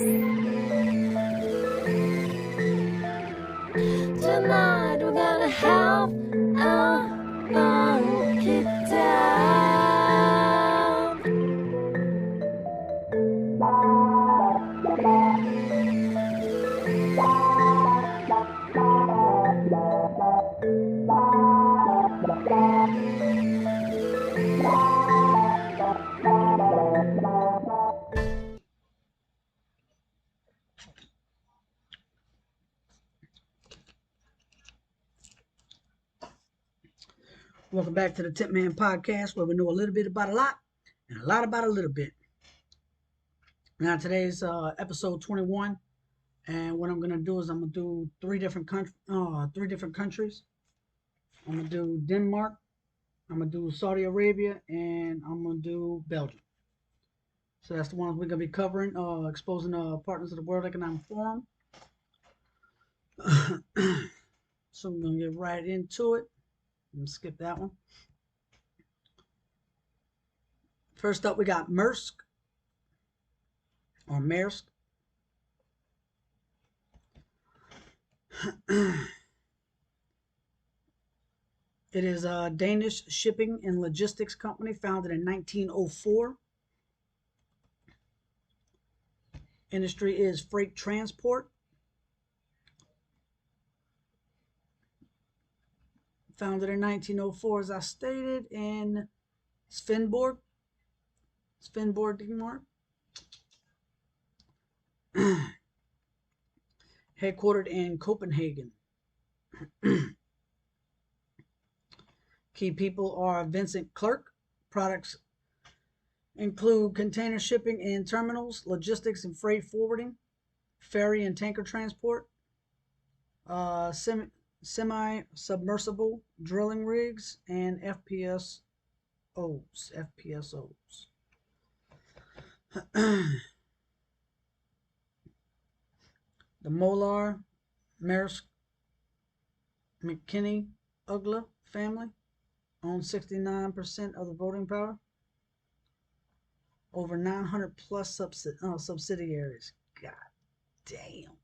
Tonight we're gonna have a fun kick down. Welcome back to the Tip Man Podcast, where we know a little bit about a lot and a lot about a little bit. Now, today's episode 21, and what I'm gonna do is I'm gonna do three different countries. I'm gonna do Denmark, I'm gonna do Saudi Arabia, and I'm gonna do Belgium. So that's the ones we're gonna be covering, exposing partners of the World Economic Forum. So I'm gonna get right into it. I'm gonna skip that one. First up, we got Maersk. It is a Danish shipping and logistics company founded in 1904. Industry is freight transport. Founded in 1904, as I stated, in Svendborg, Denmark. Headquartered in Copenhagen. Key people are Vincent Clerk. Products include container shipping and terminals, logistics and freight forwarding, ferry and tanker transport, semi-submersible drilling rigs, and FPSOs. The Molar, Maersk, McKinney, Ugla family owns 69% of the voting power. Over 900 plus subsidiaries. God damn.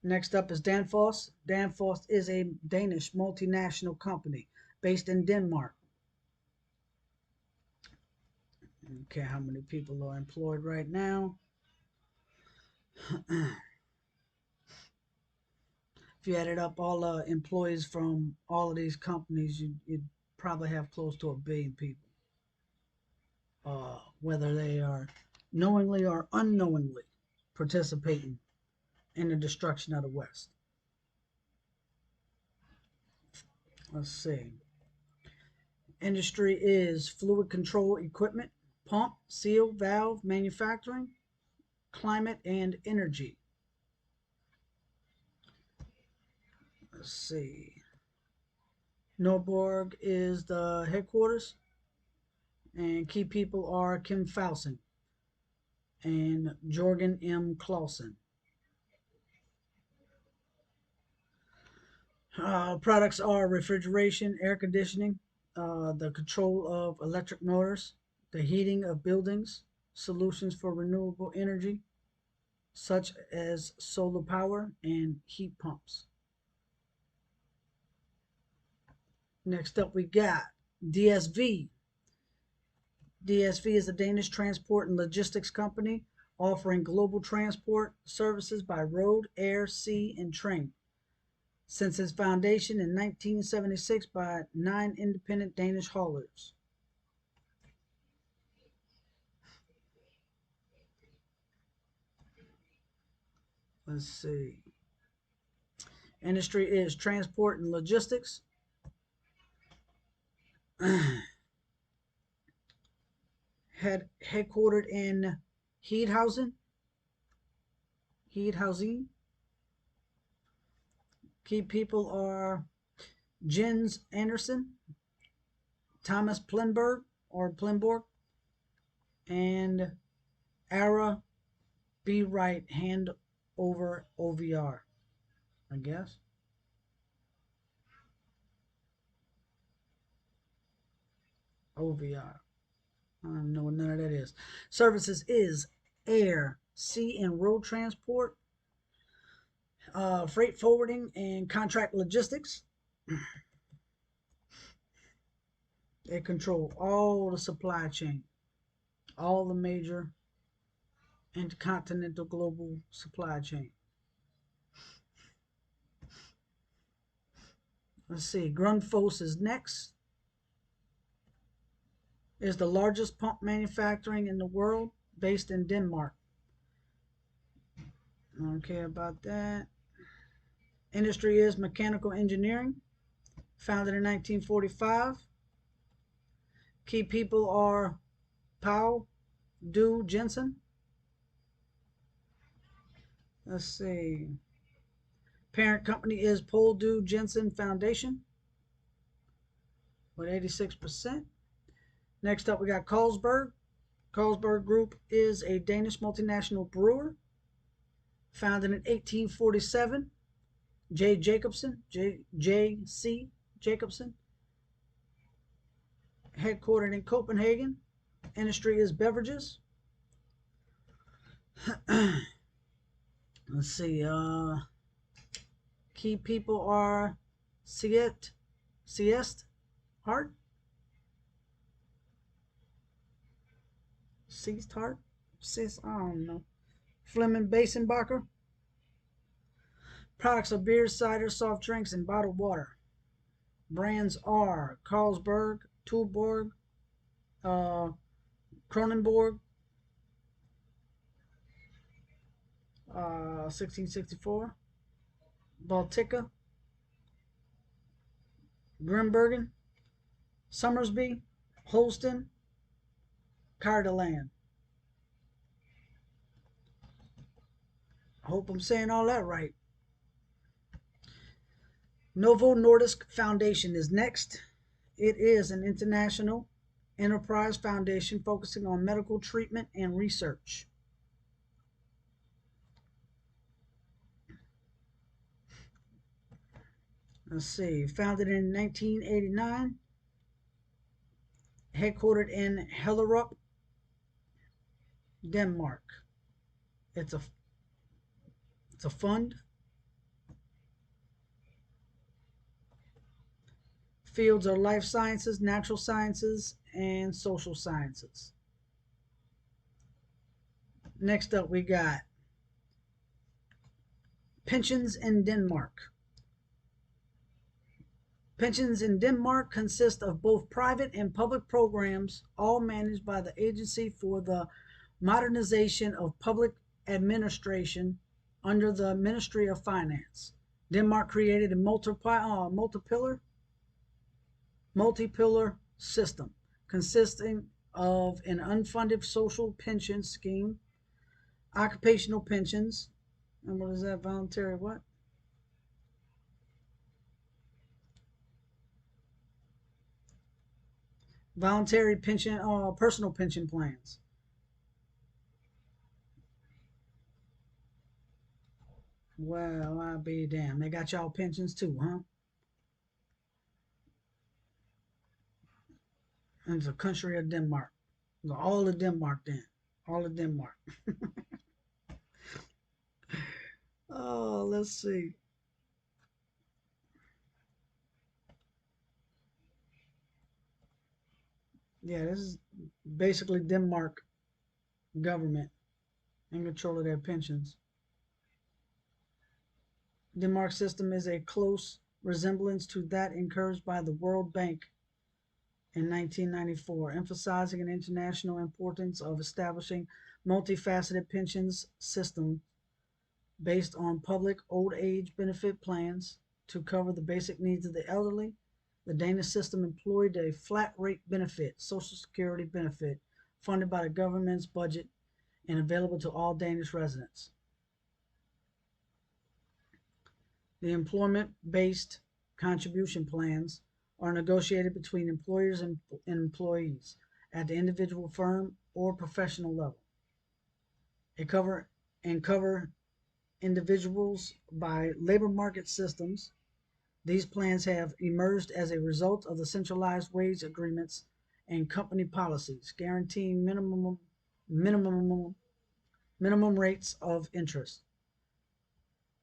Next up is Danfoss. Danfoss is a Danish multinational company based in Denmark. Okay, how many people are employed right now? If you added up all the employees from all of these companies, you'd probably have close to 1 billion people. Whether they are knowingly or unknowingly participating in the destruction of the West. Let's see. Industry is fluid control equipment, pump, seal, valve, manufacturing, climate, and energy. Let's see. Norborg is the headquarters, and key people are Kim Fausen and Jorgen M. Clausen. Products are refrigeration, air conditioning, the control of electric motors, the heating of buildings, solutions for renewable energy, such as solar power and heat pumps. Next up, we got DSV. DSV is a Danish transport and logistics company offering global transport services by road, air, sea, and train. Since its foundation in 1976 by 9 independent Danish haulers. Let's see. Industry is transport and logistics. Headquartered in Hedehausen. Key people are Jens Andersen, Thomas Plenborg, and Ara B. Wright, hand over OVR, I guess. OVR. I don't know what none of that is. Services is air, sea, and road transport, freight forwarding, and contract logistics. They control all the supply chain, all the major intercontinental global supply chain. Let's see. Grundfos is next. Is the largest pump manufacturing in the world, based in Denmark. I don't care about that. Industry is mechanical engineering, founded in 1945. Key people are Paul Du Jensen. Let's see. Parent company is Paul Du Jensen Foundation with 86%. Next up, we got Carlsberg. Carlsberg Group is a Danish multinational brewer, founded in 1847. J.C. Jacobsen, headquartered in Copenhagen. Industry is beverages. Let's see. Key people are Siest Hart. Siest Hart? I don't know. Fleming Basenbacher. Products are beer, cider, soft drinks, and bottled water. Brands are Carlsberg, Tuborg, Kronenborg, 1664, Baltica, Grimbergen, Summersby, Holsten, Cardeland. I hope I'm saying all that right. Novo Nordisk Foundation is next. It is an international enterprise foundation focusing on medical treatment and research. Let's see, founded in 1989, headquartered in Hellerup, Denmark. It's a fund. Fields are life sciences, natural sciences, and social sciences. Next up, we got pensions in Denmark. Pensions in Denmark consist of both private and public programs, all managed by the Agency for the Modernization of Public Administration under the Ministry of Finance. Denmark created a multi-pillar system consisting of an unfunded social pension scheme, occupational pensions, and what is that, voluntary what? Voluntary pension, personal pension plans. Well, I'll be damned. They got y'all pensions too, huh? And it's a country of Denmark. All of Denmark then. All of Denmark. Oh, let's see. Yeah, this is basically Denmark government in control of their pensions. Denmark system is a close resemblance to that encouraged by the World Bank in 1994, emphasizing an international importance of establishing multifaceted pensions system based on public old age benefit plans to cover the basic needs of the elderly. The Danish system employed a flat rate benefit, Social Security benefit, funded by the government's budget and available to all Danish residents. The employment-based contribution plans are negotiated between employers and employees at the individual firm or professional level. They cover individuals by labor market systems. These plans have emerged as a result of the centralized wage agreements and company policies, guaranteeing minimum rates of interest.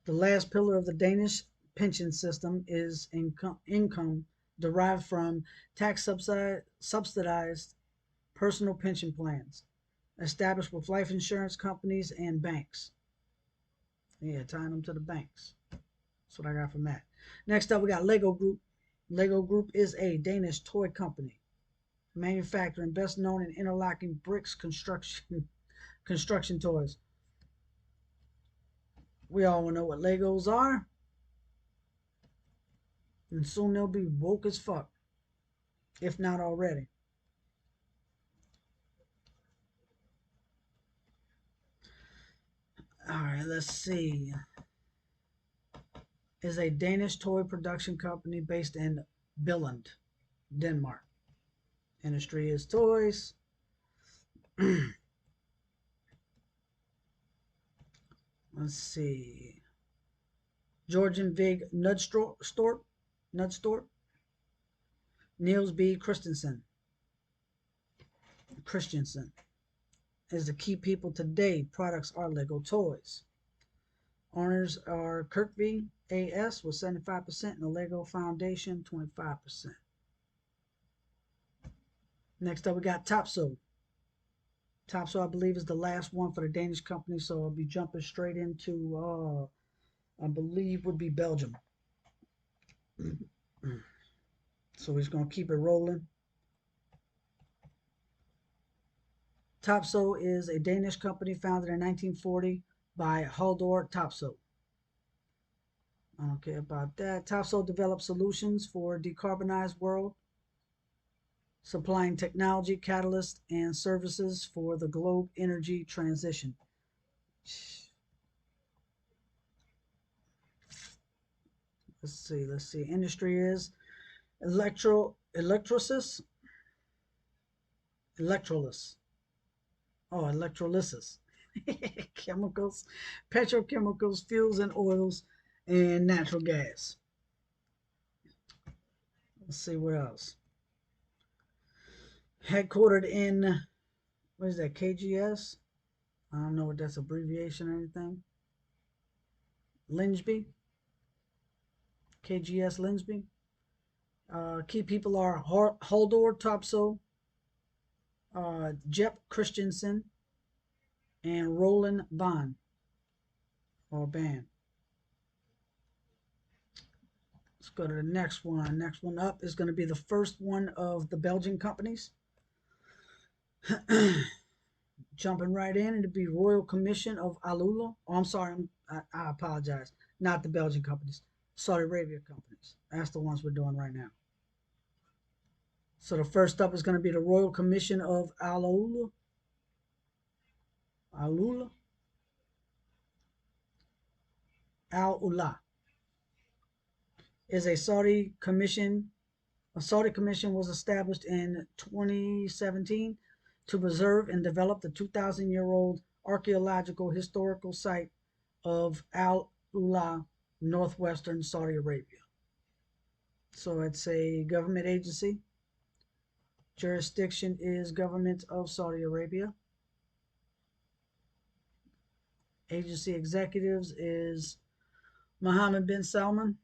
The last pillar of the Danish pension system is income derived from tax subsidized personal pension plans established with life insurance companies and banks. Yeah, tying them to the banks. That's what I got from that. Next up, we got Lego Group. Lego Group is a Danish toy company manufacturing best known in interlocking bricks construction toys. We all know what Legos are, and soon they'll be woke as fuck, if not already. All right, let's see. Is a Danish toy production company based in Billund, Denmark. Industry is toys. Let's see. Georgian Vig Nudstorp, Niels B. Christensen is the key people today. Products are Lego toys. Owners are Kirkby AS with 75% and the Lego Foundation 25%. Next up, we got Topso. Topso, I believe, is the last one for the Danish company, so I'll be jumping straight into, I believe, would be Belgium. So we're just going to keep it rolling. Topso is a Danish company founded in 1940 by Haldor Topso. I don't care about that. Topso develops solutions for a decarbonized world, supplying technology, catalysts, and services for the globe energy transition. Let's see. Industry is electrolysis. Oh, electrolysis. Chemicals, petrochemicals, fuels and oils, and natural gas. Let's see what else. Headquartered in, what is that, KGS? I don't know what that's abbreviation or anything. Lyngsby. KGS Lyngsby. Key people are Haldor Topso, Jep Christensen, and Roland Ban, or Ban. Let's go to the next one. Next one up is going to be the first one of the Belgian companies. Jumping right in, it'd be Royal Commission of Alula. Oh, I'm sorry, I apologize. Not the Belgian companies, Saudi Arabia companies. That's the ones we're doing right now. So the first up is going to be the Royal Commission of Alula. Al-Ula is a Saudi commission. A Saudi commission was established in 2017 to preserve and develop the 2,000-year-old archaeological historical site of Al-Ula, northwestern Saudi Arabia. So it's a government agency. Jurisdiction is government of Saudi Arabia. Agency executives is Mohammed bin Salman,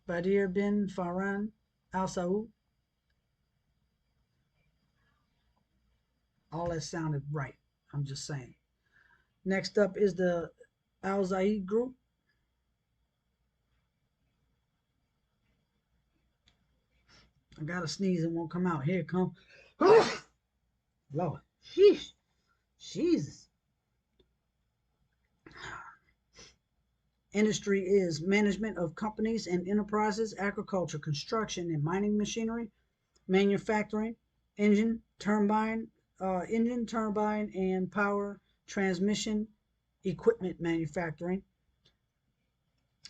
Badir bin Farhan Al Saud. All that sounded right. I'm just saying. Next up is the Al Zayed Group. I gotta sneeze, it won't come out. Here it comes. Lord. Jesus. Industry is management of companies and enterprises, agriculture, construction, and mining machinery, manufacturing, engine, turbine, and power transmission equipment manufacturing,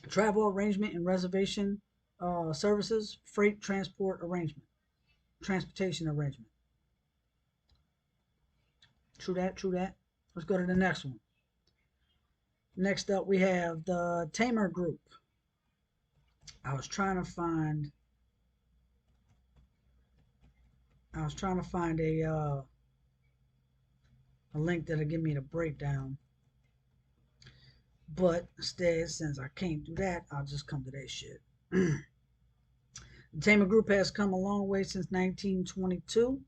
travel arrangement and reservation services, freight transportation arrangement. True that. Let's go to the next one. Next up, we have the Tamer Group. I was trying to find I was trying to find a link that'll give me the breakdown. But instead, since I can't do that, I'll just come to that shit. The Tamer Group has come a long way since 1922,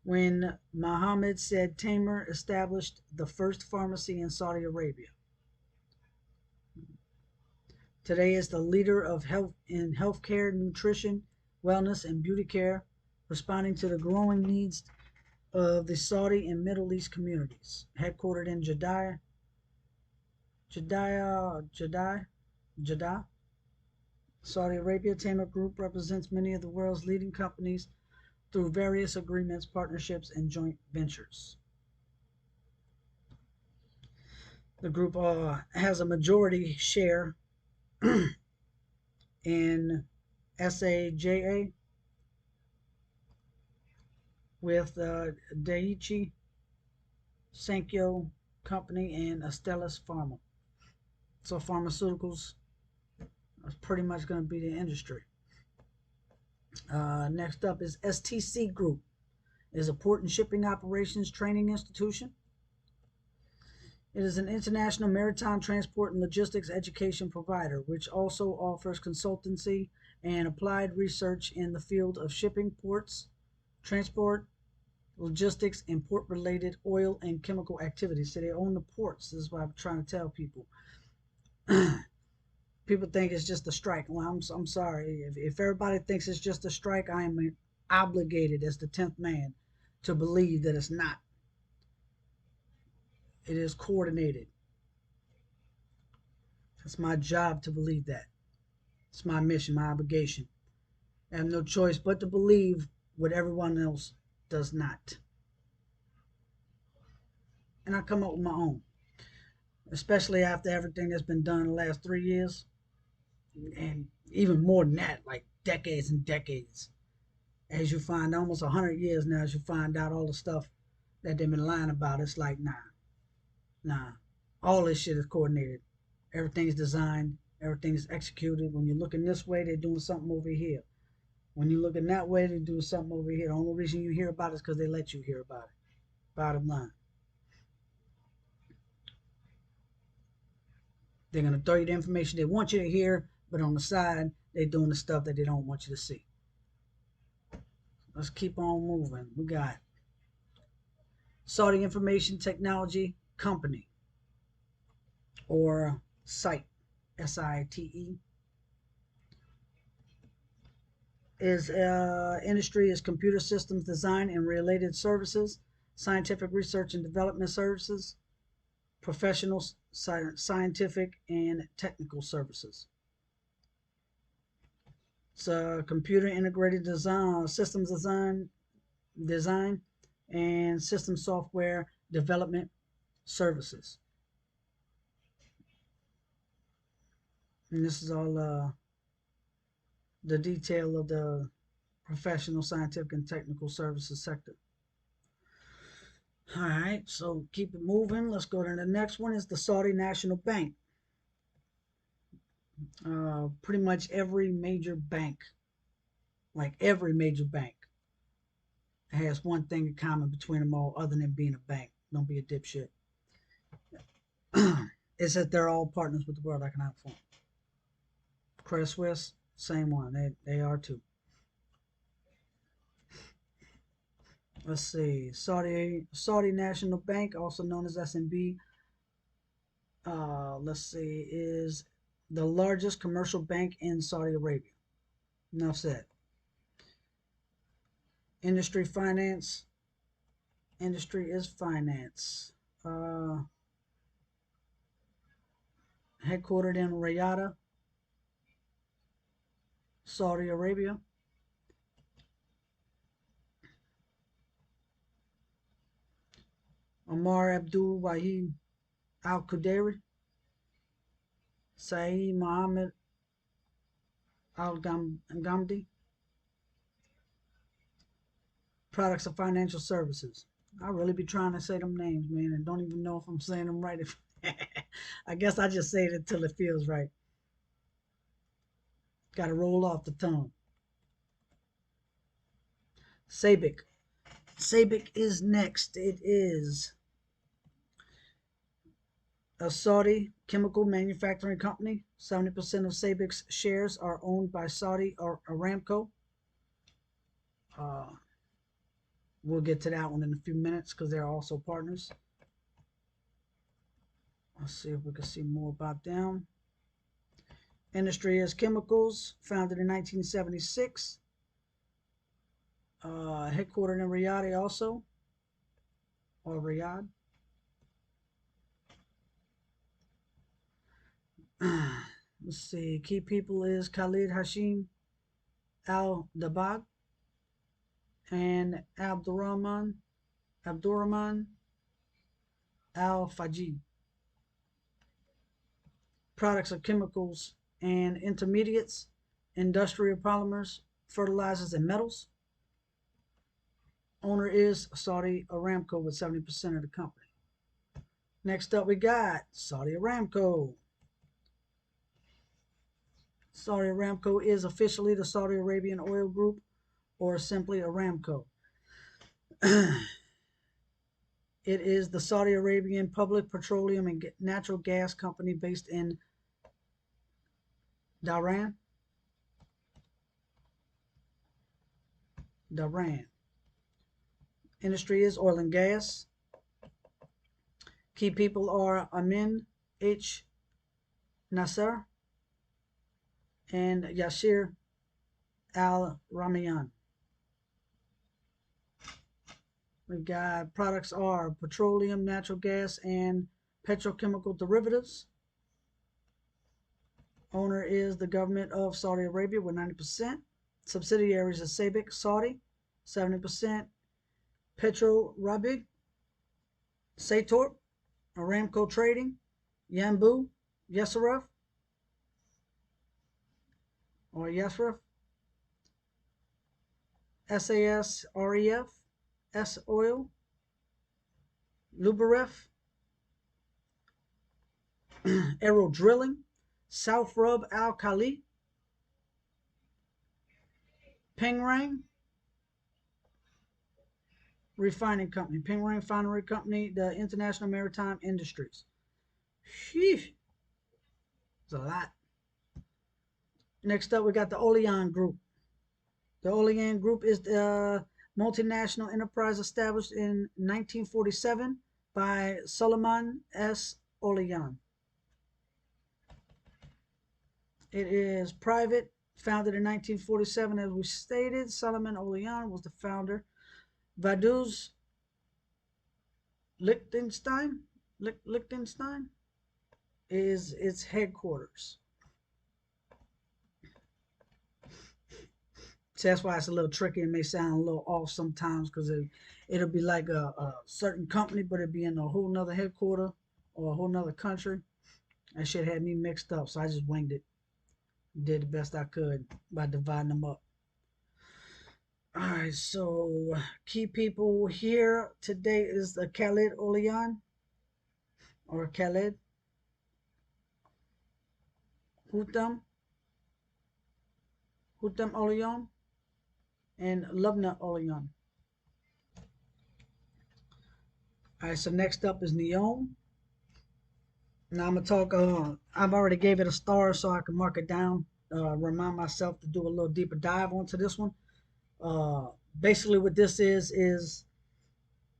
when Mohammed said Tamer established the first pharmacy in Saudi Arabia. Today is the leader of health in healthcare, nutrition, wellness, and beauty care, responding to the growing needs of the Saudi and Middle East communities. Headquartered in Jeddah, Saudi Arabia, Tamer Group represents many of the world's leading companies through various agreements, partnerships, and joint ventures. The group has a majority share in SAJA with Daiichi Sankyo Company and Astellas Pharma. So pharmaceuticals is pretty much going to be the industry. Next up is STC Group. It is a port and shipping operations training institution. It is an international maritime transport and logistics education provider, which also offers consultancy and applied research in the field of shipping, ports, transport, logistics, and port-related oil and chemical activities. So they own the ports. This is what I'm trying to tell people. People think it's just a strike. Well, I'm sorry. If everybody thinks it's just a strike, I am obligated as the 10th man to believe that it's not. It is coordinated. It's my job to believe that. It's my mission, my obligation. I have no choice but to believe what everyone else does not. And I come up with my own. Especially after everything that's been done in the last 3 years. And even more than that, like decades and decades. As you find, almost 100 years now, as you find out all the stuff that they've been lying about, it's like, nah. All this shit is coordinated. Everything's designed. Everything's executed. When you're looking this way, they're doing something over here. When you're looking that way, they're doing something over here. The only reason you hear about it is because they let you hear about it. Bottom line. They're going to throw you the information they want you to hear, but on the side, they're doing the stuff that they don't want you to see. Let's keep on moving. We got Saudi Information Technology Company, or SITE, SITE. Is industry is computer systems design and related services, scientific research and development services, professional scientific and technical services. It's computer integrated design, systems design, and system software development services. And this is all the detail of the professional, scientific, and technical services sector. All right, so keep it moving. Let's go to the next one. Is the Saudi National Bank. Pretty much every major bank, like every major bank, has one thing in common between them all, other than being a bank. Don't be a dipshit. It's that they're all partners with the World Economic Forum. Credit Suisse, same one. They are too. Let's see. Saudi National Bank, also known as SNB. Let's see, is the largest commercial bank in Saudi Arabia. Enough said. Industry finance. Industry is finance. Headquartered in Riyadh, Saudi Arabia. Omar Abdul Wahid Al Qudari, Saeed Mohammed Al Ghamdi. Products of financial services. I really be trying to say them names, man, and don't even know if I'm saying them right. I guess I just say it until it feels right. Got to roll off the tongue. SABIC, SABIC is next. It is a Saudi chemical manufacturing company. 70% of SABIC's shares are owned by Saudi or Aramco. We'll get to that one in a few minutes because they're also partners. Let's see if we can see more about them. Industry is chemicals, founded in 1976. Headquartered in Riyadh also, or Riyadh. Let's see, key people is Khalid Hashim Al-Dabag and Abdurrahman Al-Fajid. Products are chemicals and intermediates, industrial polymers, fertilizers, and metals. Owner is Saudi Aramco with 70% of the company. Next up, we got Saudi Aramco. Saudi Aramco is officially the Saudi Arabian Oil Group, or simply Aramco. It is the Saudi Arabian public petroleum and natural gas company based in Dhahran. Industry is oil and gas. Key people are Amin H. Nasser and Yashir Al-Ramiyan. We got products are petroleum, natural gas, and petrochemical derivatives. Owner is the government of Saudi Arabia with 90%. Subsidiaries are SABIC Saudi, 70%. Petro Rabigh, Satorp, Aramco Trading, Yanbu, Yesaref, or Yesref, SAS REF, S Oil, Luberef, Aero Drilling, South Rub Al Khali, Pengrang Refining Company, Pengrang Refinery Company, the International Maritime Industries. Sheesh. It's a lot. Next up, we got the Oleon Group. The Oleon Group is the multinational enterprise established in 1947 by Solomon S. Oleon. It is private, founded in 1947, as we stated. Solomon Oleon was the founder. Vaduz Liechtenstein is its headquarters. So that's why it's a little tricky. It may sound a little off sometimes because it'll be like a certain company, but it'll be in a whole nother headquarter or a whole nother country. That shit had me mixed up, so I just winged it. Did the best I could by dividing them up. Alright, so key people here today is the Khalid Oleon, or Khalid Hutam Oleon, and Lubna Oleon. Alright, so next up is Neom. Now I'm gonna talk. I've already gave it a star, so I can mark it down. Remind myself to do a little deeper dive onto this one. Basically, what this is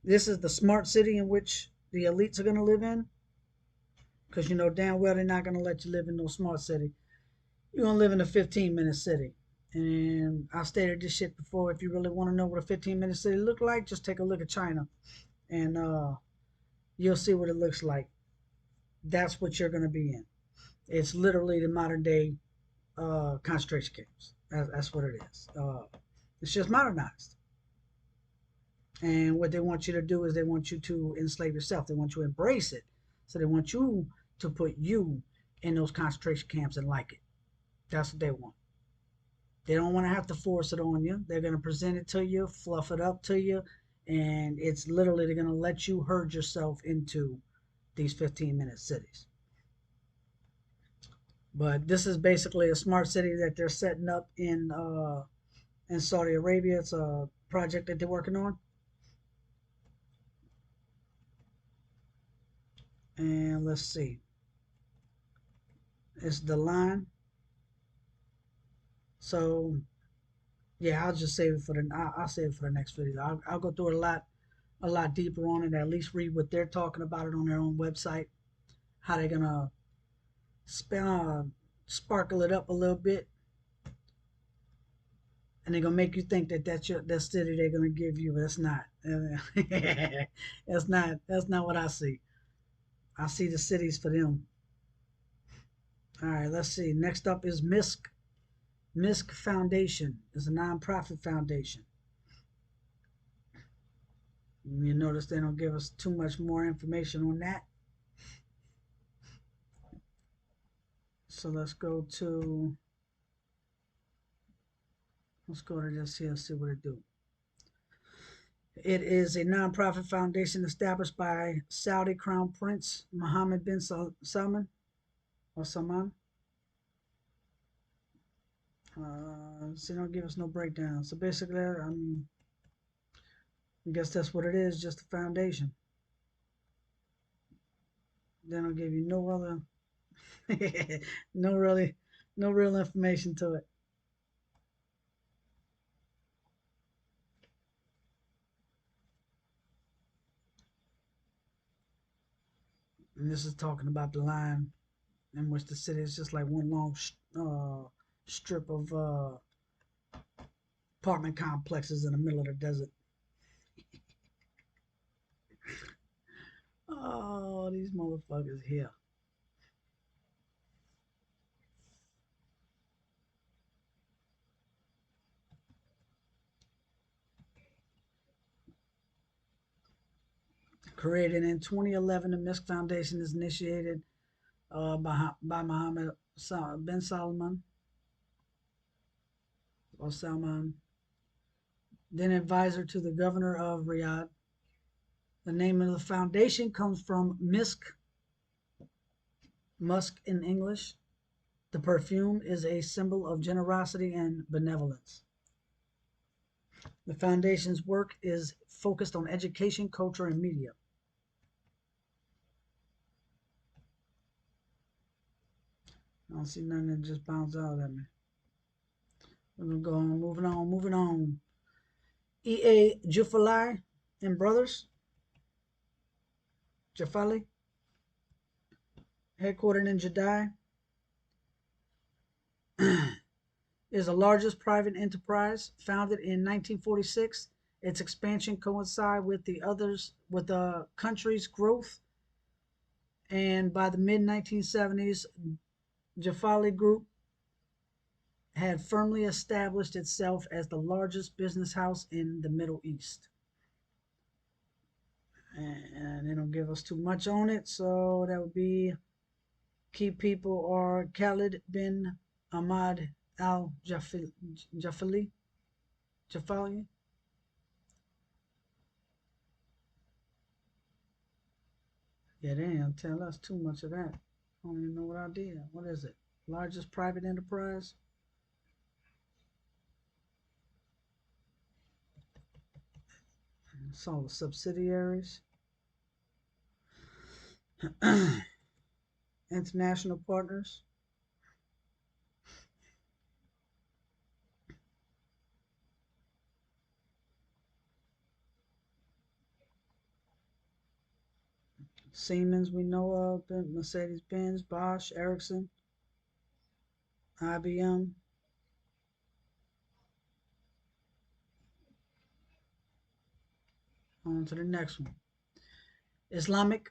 this is the smart city in which the elites are gonna live in. Because you know damn well they're not gonna let you live in no smart city. You're gonna live in a 15-minute city. And I stated this shit before. If you really want to know what a 15-minute city look like, just take a look at China, and you'll see what it looks like. That's what you're going to be in. It's literally the modern day concentration camps. That's what it is. It's just modernized. And what they want you to do is they want you to enslave yourself. They want you to embrace it. So they want you to put you in those concentration camps and like it. That's what they want. They don't want to have to force it on you. They're going to present it to you, fluff it up to you, and it's literally they're going to let you herd yourself into these 15-minute cities. But this is basically a smart city that they're setting up in Saudi Arabia. It's a project that they're working on. And let's see. It's the line. So yeah, I'll just save it for the. I'll save it for the next video. I'll go through it a lot deeper on it. At least read what they're talking about it on their own website. How they're gonna sparkle it up a little bit, and they're gonna make you think that that city they're gonna give you. But that's not. That's not what I see. I see the cities for them. All right, let's see. Next up is MISC. MISC Foundation is a nonprofit foundation. You notice they don't give us too much more information on that. So let's go to this here and see what it do. It is a nonprofit foundation established by Saudi Crown Prince Mohammed bin Salman or Salman. So they don't give us no breakdown. So basically, I mean, I guess that's what it is, just a foundation. They don't give you no other, no real information to it. And this is talking about the line in which the city is just like one long strip of apartment complexes in the middle of the desert. Oh, these motherfuckers here. Created in 2011, the MISC Foundation is initiated by Mohammed bin Salman or Salman, then advisor to the governor of Riyadh. The name of the foundation comes from musk in English. The perfume is a symbol of generosity and benevolence. The foundation's work is focused on education, culture, and media. I don't see nothing that just bounced out at me. We're gonna go on, moving on. E.A. Jufali and Brothers, Jafali, headquartered in Jeddah, is the largest private enterprise founded in 1946. Its expansion coincided with the country's growth, and by the mid 1970s, Jafali Group had firmly established itself as the largest business house in the Middle East. And they don't give us too much on it, so that would be key people are Khalid bin Ahmad al Jafali. Yeah, they didn't tell us too much of that. I don't even know what I did. What is it? Largest private enterprise? It's all the subsidiaries. International partners. Siemens, we know of, Mercedes-Benz, Bosch, Ericsson, IBM. On to the next one. Islamic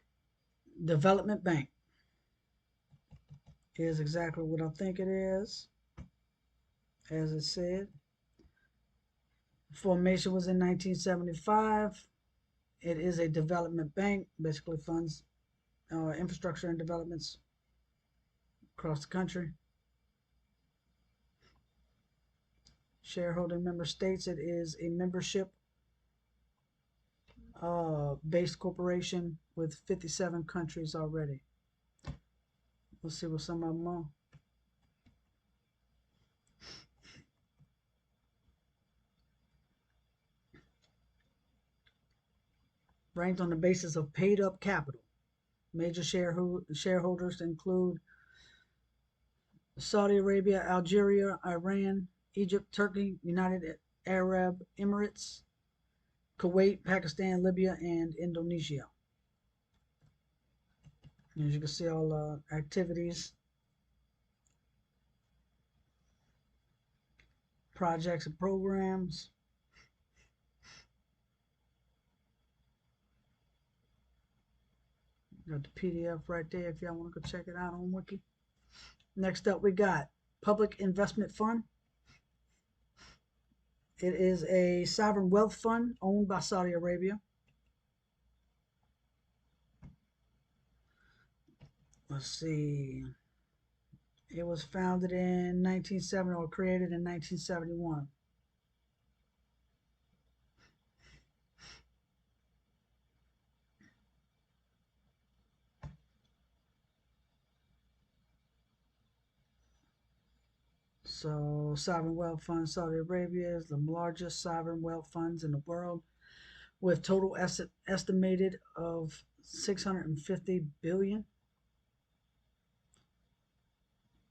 Development Bank is exactly what I think it is, as it said. Formation was in 1975. It is a development bank, basically funds infrastructure and developments across the country. Shareholding member states it is a membership based corporation with 57 countries already. Let's see what some of them are. Ranked on the basis of paid up capital. Major shareholders include Saudi Arabia, Algeria, Iran, Egypt, Turkey, United Arab Emirates, Kuwait, Pakistan, Libya, and Indonesia. As you can see, all activities, projects, and programs. Got the PDF right there if y'all want to go check it out on Wiki. Next up, we got Public Investment Fund. It is a sovereign wealth fund owned by Saudi Arabia. Let's see. It was founded in 1970 or created in 1971. So, sovereign wealth fund, Saudi Arabia is the largest sovereign wealth funds in the world, with total asset estimated of 650 billion.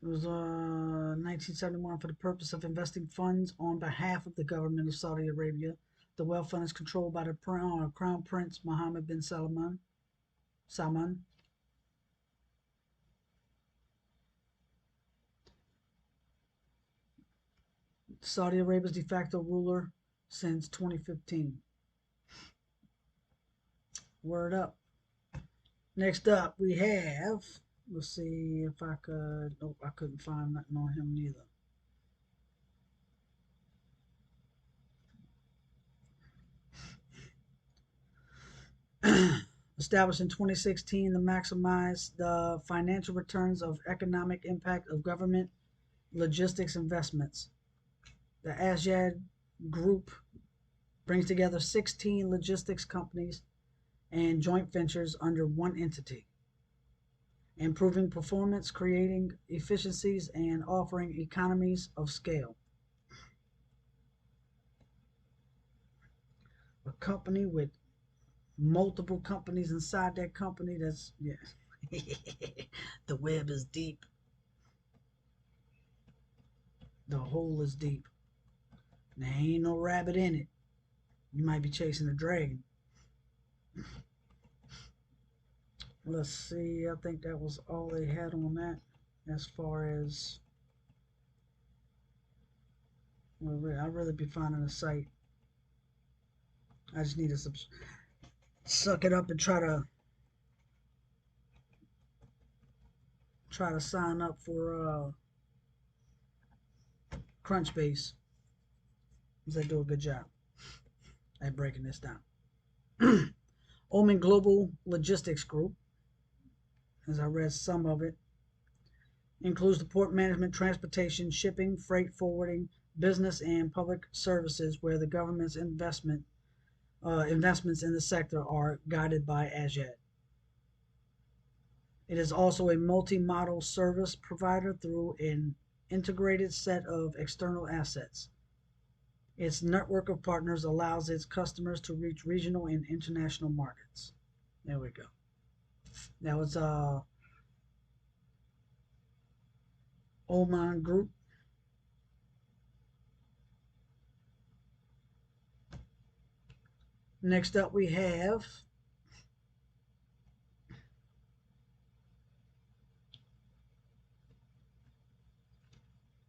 It was 1971 for the purpose of investing funds on behalf of the government of Saudi Arabia. The wealth fund is controlled by the Crown Prince Mohammed bin Salman. Saudi Arabia's de facto ruler since 2015. Word up. Next up, we have, let's see if I could, nope, I couldn't find nothing on him neither. Established in 2016 to maximize the financial returns of economic impact of government logistics investments. The Asyad Group brings together 16 logistics companies and joint ventures under one entity, improving performance, creating efficiencies, and offering economies of scale. A company with multiple companies inside that company, that's, yeah. The web is deep. The hole is deep. There ain't no rabbit in it. You might be chasing a dragon. Let's see, I think that was all they had on that as far as, well, I'd rather be finding a site. I just need to suck it up and try to sign up for Crunchbase, because they do a good job at breaking this down. Oman Global Logistics Group, as I read some of it, includes the port management, transportation, shipping, freight forwarding, business, and public services, where the government's investments in the sector are guided by Asyad. It is also a multi-model service provider through an integrated set of external assets. Its network of partners allows its customers to reach regional and international markets. There we go. That was Oman Group. Next up, we have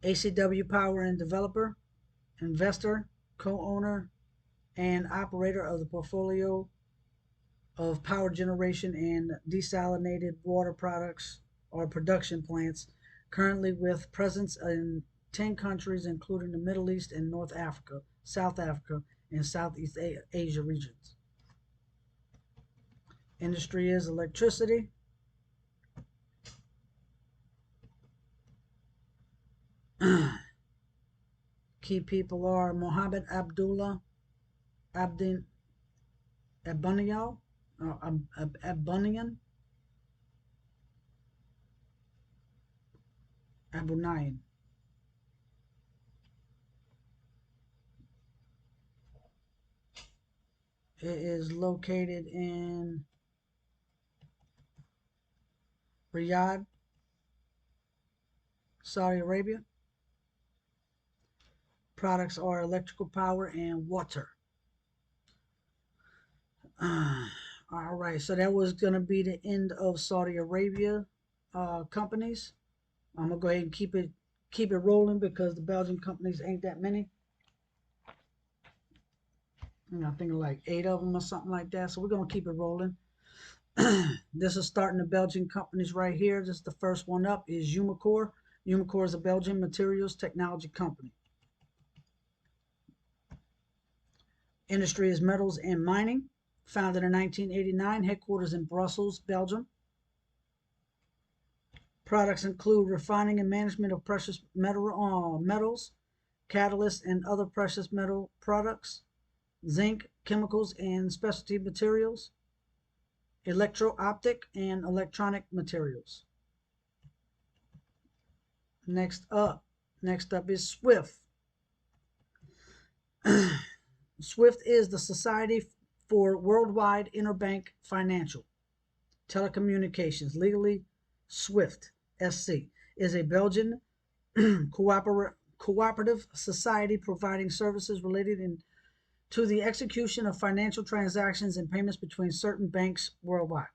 ACW Power and Developer, investor, co-owner, and operator of the portfolio of power generation and desalinated water products or production plants, currently with presence in 10 countries, including the Middle East and North Africa, South Africa, and Southeast Asia regions. Industry is electricity. Key people are Mohammed Abdullah Abdin Abuniyal, Abunian, Abunayan. It is located in Riyadh, Saudi Arabia. Products are electrical power and water. All right, so that was going to be the end of Saudi Arabia companies. I'm gonna go ahead and keep it rolling because the Belgian companies ain't that many. I think like 8 of them or something like that. So we're gonna keep it rolling. This is starting the Belgian companies right here. This is the first one up is Umicore. Umicore is a Belgian materials technology company. Industry is metals and mining. Founded in 1989, headquarters in Brussels, Belgium. Products include refining and management of precious metals, catalysts, and other precious metal products, zinc, chemicals, and specialty materials, electro-optic and electronic materials. Next up is SWIFT. SWIFT is the Society for Worldwide Interbank Financial Telecommunications, legally SWIFT SC, is a Belgian cooperative society providing services related to the execution of financial transactions and payments between certain banks worldwide.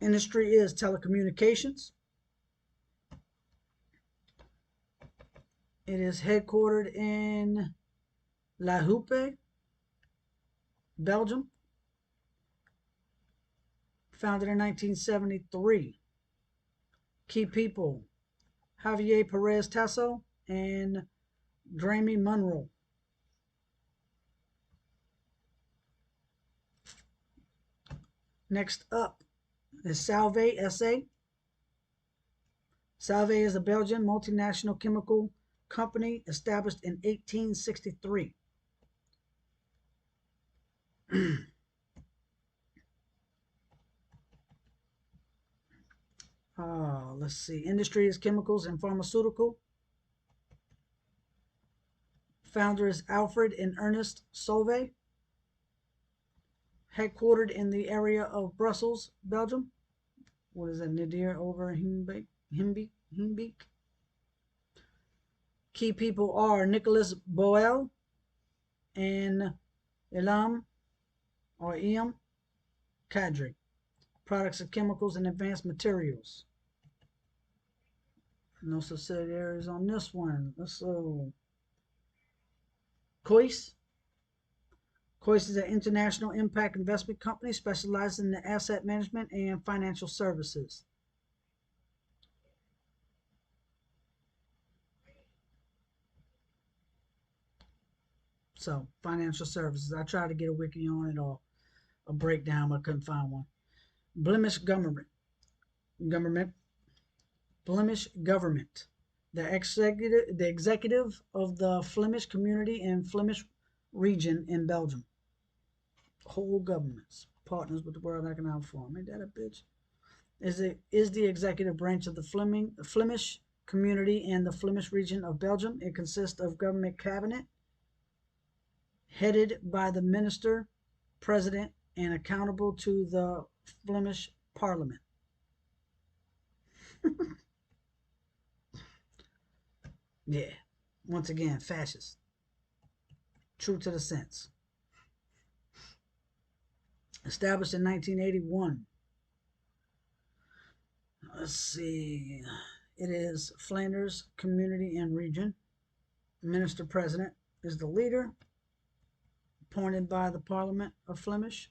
Industry is telecommunications. It is headquartered in La Houppe, Belgium. Founded in 1973. Key people: Javier Perez Tasso and Grammy Munro. Next up is Salve SA. Salve is a Belgian multinational chemical company established in 1863. Let's see. Industry is chemicals and pharmaceutical. Founder is Alfred and Ernest Solvay. Headquartered in the area of Brussels, Belgium. What is that? Nadir over Himbeek. Key people are Nicolas Boel and Elam Kadri. Products of chemicals and advanced materials. No subsidiaries on this one. So, Cois. Cois is an international impact investment company specialized in the asset management and financial services. So, financial services. I tried to get a wiki on it or a breakdown, but couldn't find one. Blemish government. Flemish government. The executive of the Flemish community and Flemish region in Belgium. Whole governments partners with the World Economic Forum. Ain't that a bitch? Is the executive branch of the Flemish community and the Flemish region of Belgium. It consists of government cabinet headed by the minister, president, and accountable to the Flemish parliament. Yeah, once again, fascist. True to the sense. Established in 1981. Let's see. It is Flanders Community and Region. Minister President is the leader, appointed by the Parliament of Flemish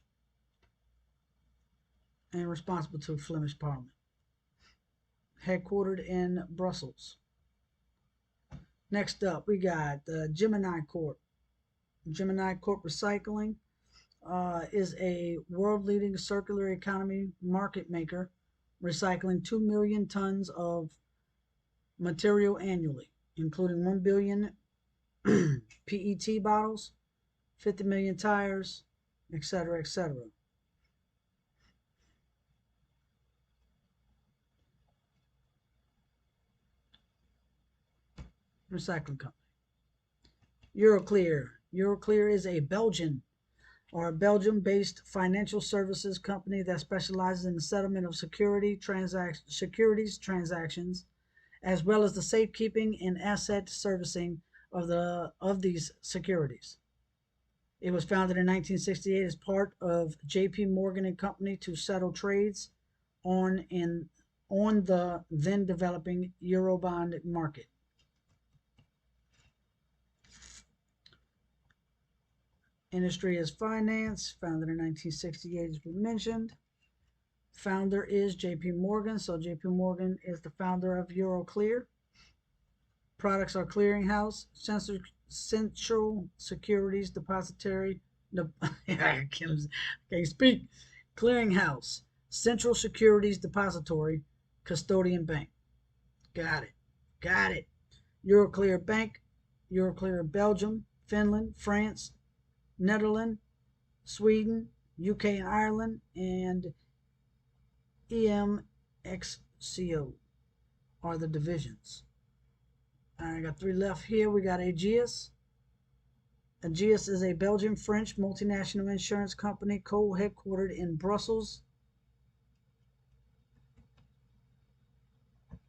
and responsible to Flemish Parliament. Headquartered in Brussels. Next up, we got Gemini Corp. Gemini Corp Recycling is a world-leading circular economy market maker, recycling 2 million tons of material annually, including 1 billion PET bottles, 50 million tires, etc., etc. Recycling company. Euroclear. Euroclear is a Belgian are a Belgium-based financial services company that specializes in the settlement of securities transactions, as well as the safekeeping and asset servicing of these securities. It was founded in 1968 as part of J.P. Morgan and Company to settle trades on the then developing Eurobond market. Industry is finance, founded in 1968, as we mentioned. Founder is J.P. Morgan, so J.P. Morgan is the founder of Euroclear. Products are clearinghouse, central securities depository. I can't speak. Clearinghouse, central securities depository, custodian bank. Got it. Got it. Euroclear Bank, Euroclear Belgium, Finland, France, Netherlands, Sweden, UK and Ireland, and EMXCO are the divisions. I got 3 left here. We got Ageas. Ageas is a Belgian-French multinational insurance company co-headquartered in Brussels.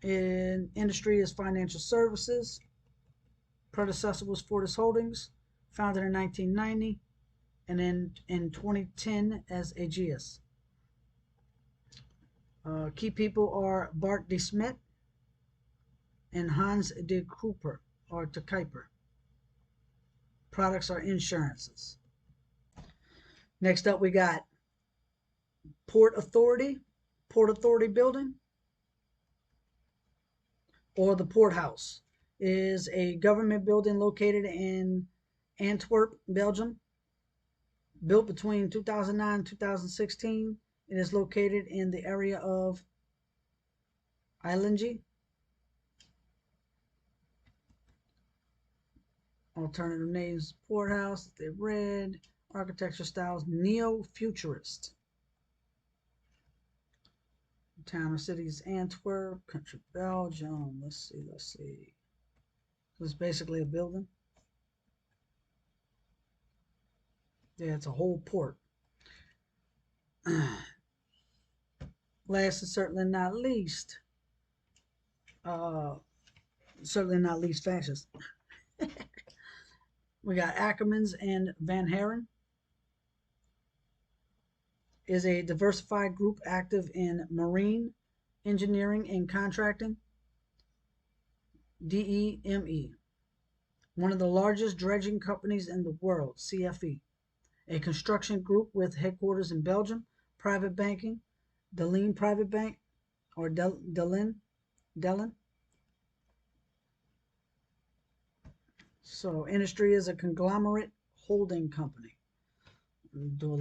In industry is financial services. Predecessor was Fortis Holdings, founded in 1990, and then in 2010 as Ageas. Key people are Bart de Smet and Hans de Kuiper. Products are insurances. Next up, we got Port Authority Building, or the Port House, is a government building located in Antwerp, Belgium. Built between 2009 and 2016, it is located in the area of Eilange. Alternative names: Port House, they read. Architecture styles: neo-futurist. Town or city is Antwerp. Country Belgium. Let's see. So it's basically a building. Yeah, it's a whole port. Last and certainly not least, fascist. We got Ackermans and Van Haren. Is a diversified group active in marine, engineering, and contracting. DEME. One of the largest dredging companies in the world. CFE. A construction group with headquarters in Belgium. Private banking. Delin Private Bank, or Delin. So industry is a conglomerate holding company. Do a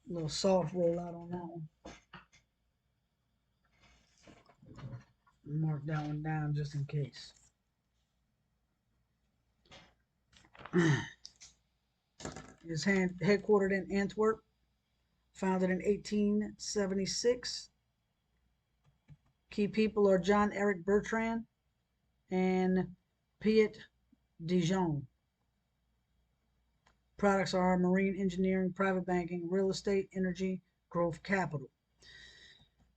little soft rollout on that one. Mark that one down just in case. It's headquartered in Antwerp, founded in 1876. Key people are John Eric Bertrand and Piet Dijon. Products are marine engineering, private banking, real estate, energy, growth capital.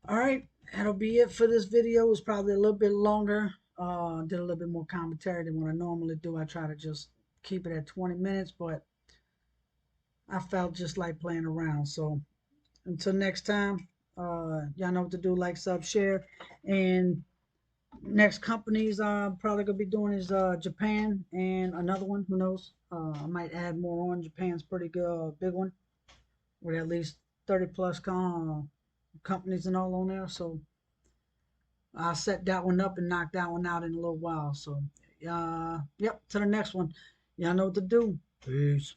All right, that'll be it for this video. It was probably a little bit longer. Did a little bit more commentary than what I normally do. I try to just keep it at 20 minutes, but I felt just like playing around. So until next time, y'all know what to do. Like, sub, share. And next companies I'm probably gonna be doing is Japan and another one. Who knows? I might add more on. Japan's pretty good, big one, with at least 30 plus companies and all on there. So I'll set that one up and knock that one out in a little while. So yep, to the next one. Y'all know what to do. Peace.